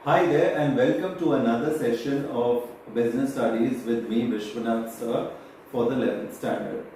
Hi there and welcome to another session of Business Studies with me Vishwanath Sir for the 11th standard.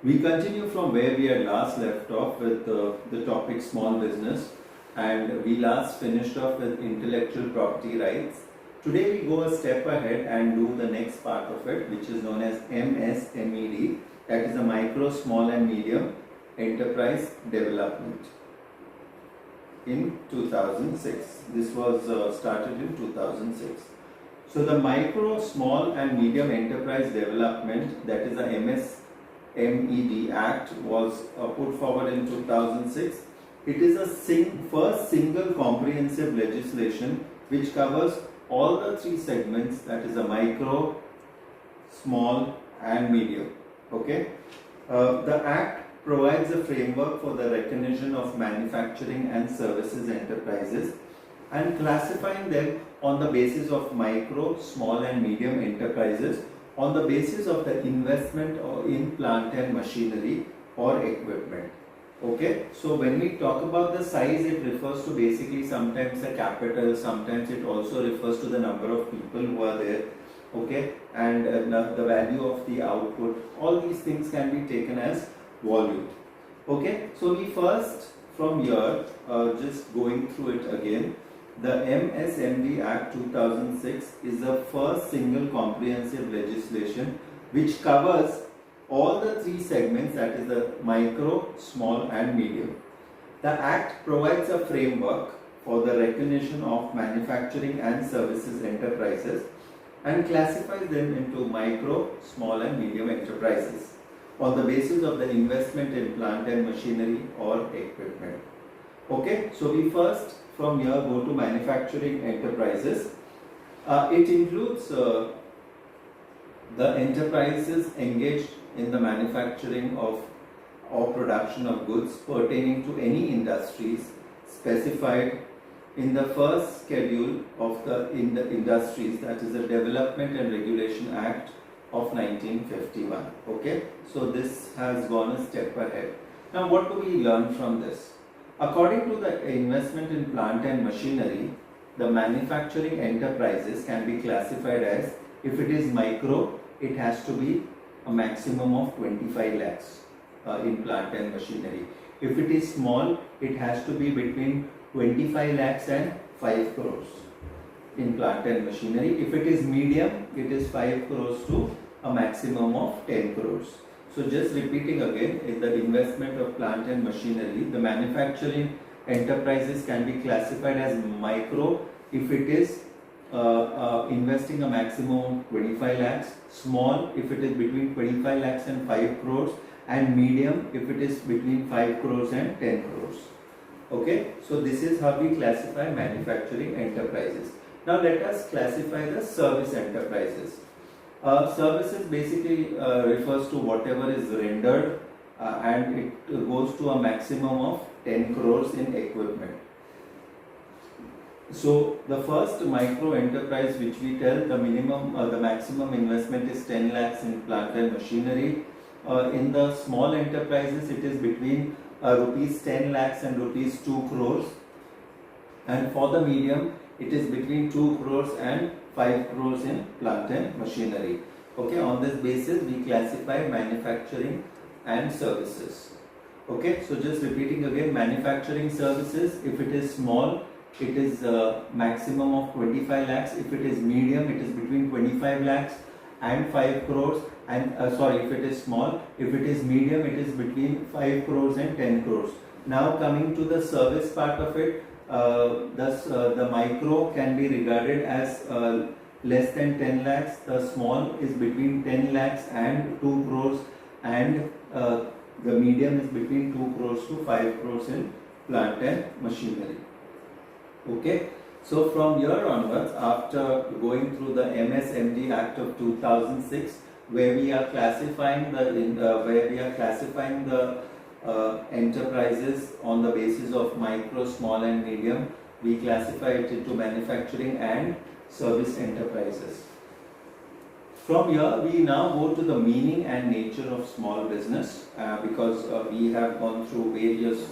We continue from where we had last left off with the topic small business, and we last finished off with intellectual property rights. Today we go a step ahead and do the next part of it, which is known as MSMED, that is a micro, small and medium enterprise development. In 2006. This was started in 2006. So the micro, small and medium enterprise development, that is the MSMED Act, was put forward in 2006. It is a first single comprehensive legislation which covers all the three segments, that is a micro, small and medium. Okay. The Act provides a framework for the recognition of manufacturing and services enterprises and classifying them on the basis of micro, small and medium enterprises on the basis of the investment in plant and machinery or equipment. Okay, so when we talk about the size, it refers to basically sometimes the capital, sometimes it also refers to the number of people who are there. Okay, and the value of the output. All these things can be taken as volume. Okay, so we first from here, just going through it again, the MSMD Act 2006 is the first single comprehensive legislation which covers all the three segments, that is the micro, small and medium. The Act provides a framework for the recognition of manufacturing and services enterprises and classifies them into micro, small and medium enterprises on the basis of the investment in plant and machinery or equipment. Okay, so we first from here go to manufacturing enterprises. It includes the enterprises engaged in the manufacturing of or production of goods pertaining to any industries specified in the first schedule of the industries, that is the Development and Regulation Act of 1951. Okay, so this has gone a step ahead. Now what do we learn from this? According to the investment in plant and machinery, the manufacturing enterprises can be classified as, if it is micro, it has to be a maximum of 25 lakhs in plant and machinery. If it is small, it has to be between 25 lakhs and 5 crores in plant and machinery. If it is medium, it is 5 crores to a maximum of 10 crores. So just repeating again, in the investment of plant and machinery, the manufacturing enterprises can be classified as micro if it is investing a maximum of 25 lakhs, small if it is between 25 lakhs and 5 crores, and medium if it is between 5 crores and 10 crores. Okay, so this is how we classify manufacturing enterprises. Now let us classify the service enterprises. Services basically refers to whatever is rendered and it goes to a maximum of 10 crores in equipment. So the first micro enterprise which we tell, the maximum investment is 10 lakhs in plant and machinery. In the small enterprises it is between rupees 10 lakhs and rupees 2 crores, and for the medium it is between 2 crores and 5 crores in plant and machinery. Okay, on this basis we classify manufacturing and services. Okay, so just repeating again, manufacturing services, if it is small, it is maximum of 25 lakhs. If it is medium, it is between 25 lakhs and 5 crores. And if it is small, if it is medium, it is between 5 crores and 10 crores. Now coming to the service part of it, thus the micro can be regarded as less than 10 lakhs, the small is between 10 lakhs and 2 crores, and the medium is between 2 crores to 5 crores in plant and machinery. Okay, so from here onwards, after going through the MSMD Act of 2006, where we are classifying the enterprises on the basis of micro, small and medium, we classify it into manufacturing and service enterprises. From here we now go to the meaning and nature of small business, because we have gone through various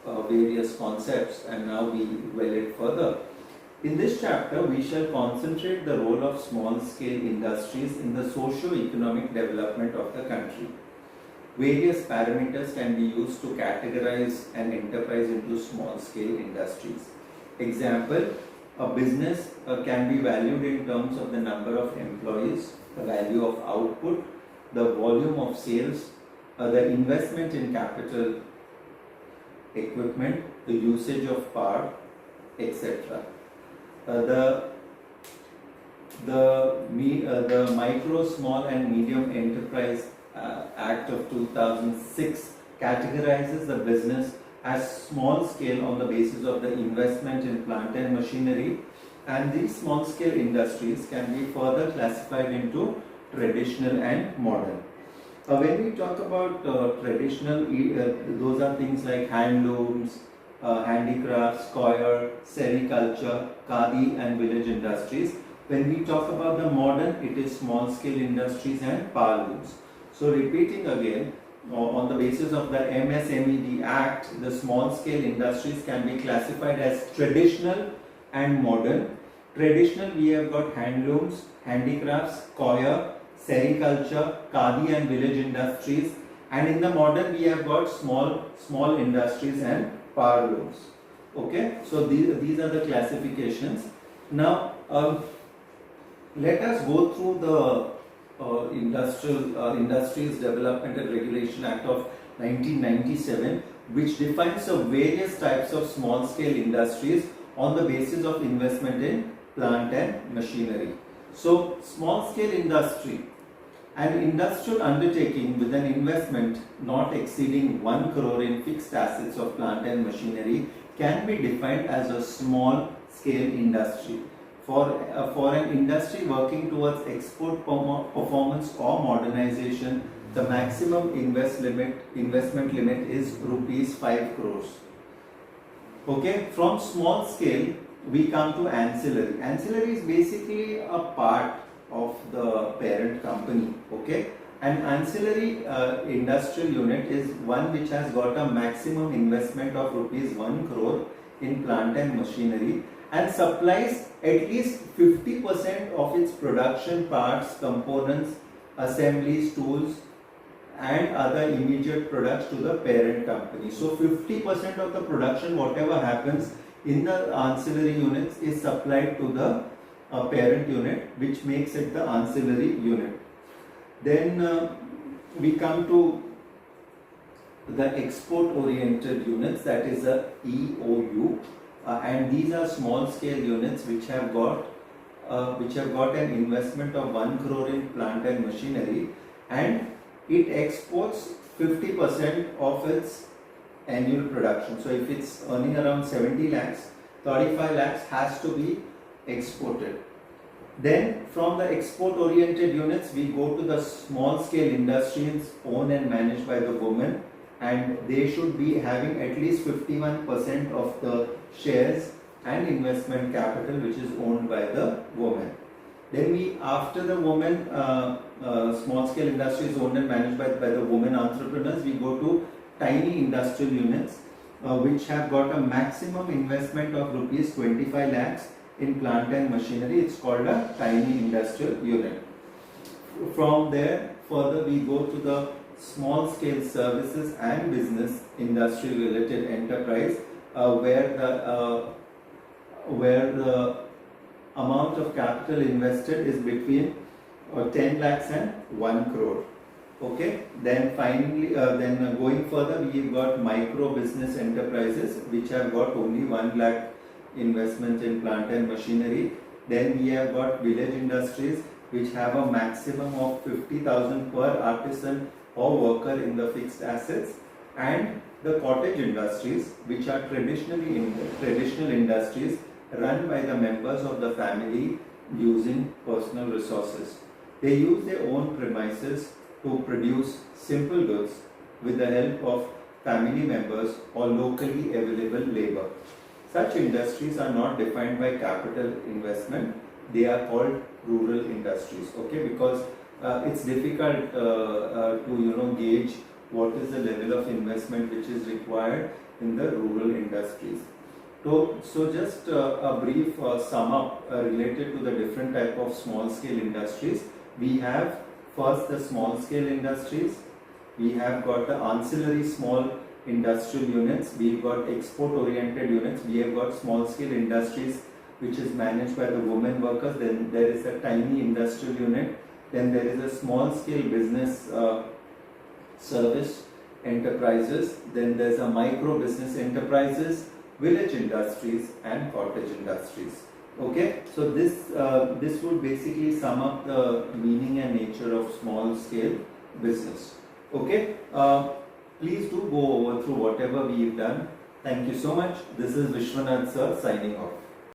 various concepts, and now we dwell it further. In this chapter, we shall concentrate the role of small-scale industries in the socio-economic development of the country. Various parameters can be used to categorize an enterprise into small-scale industries. Example, a business can be valued in terms of the number of employees, the value of output, the volume of sales, the investment in capital equipment, the usage of power, etc. The Micro, Small and Medium Enterprise Act of 2006 categorizes the business as small scale on the basis of the investment in plant and machinery, and these small scale industries can be further classified into traditional and modern. When we talk about traditional, those are things like handlooms, handicrafts, coir, sericulture, khadi and village industries. When we talk about the modern, it is small scale industries and power looms. So repeating again, on the basis of the MSMED Act, the small scale industries can be classified as traditional and modern. Traditional, we have got handlooms, handicrafts, coir, sericulture, khadi and village industries, and in the modern we have got small industries and power looms. Okay, so these are the classifications. Now let us go through the Industries Development and Regulation Act of 1997, which defines the various types of small scale industries on the basis of investment in plant and machinery. So small scale industry, an industrial undertaking with an investment not exceeding 1 crore in fixed assets of plant and machinery can be defined as a small scale industry. For an industry working towards export performance or modernization, the maximum investment limit is rupees 5 crores. Okay, from small scale we come to ancillary. Ancillary is basically a part of the parent company. Okay, an ancillary industrial unit is one which has got a maximum investment of rupees 1 crore in plant and machinery and supplies at least 50% of its production parts, components, assemblies, tools and other immediate products to the parent company. So 50% of the production, whatever happens in the ancillary units, is supplied to the parent unit, which makes it the ancillary unit. Then we come to the export oriented units, that is a EOU, and these are small scale units which have got an investment of 1 crore in plant and machinery, and it exports 50% of its annual production. So if it's earning around 70 lakhs, 35 lakhs has to be exported. Then from the export oriented units we go to the small scale industries owned and managed by the women, and they should be having at least 51% of the shares and investment capital which is owned by the women. Then after the women small scale industries owned and managed by the women entrepreneurs, we go to tiny industrial units which have got a maximum investment of rupees 25 lakhs in plant and machinery. It's called a tiny industrial unit. From there further we go to the small scale services and business industry related enterprise where the amount of capital invested is between 10 lakhs and 1 crore. Okay, then finally going further we've got micro business enterprises which have got only 1 lakh investment in plant and machinery. Then we have got village industries which have a maximum of 50,000 per artisan or worker in the fixed assets, and the cottage industries which are traditional industries run by the members of the family using personal resources. They use their own premises to produce simple goods with the help of family members or locally available labor. Such industries are not defined by capital investment. They are called rural industries. Okay, because it's difficult to gauge what is the level of investment which is required in the rural industries. So just a brief sum up related to the different type of small scale industries. We have first the small scale industries, we have got the ancillary small industrial units, we've got export oriented units, we have got small scale industries which is managed by the women workers, then there is a tiny industrial unit, then there is a small scale business service enterprises, then there's a micro business enterprises, village industries and cottage industries. Okay, so this would basically sum up the meaning and nature of small scale business. Okay, please do go over through whatever we've done. Thank you so much. This is Vishwanath sir signing off.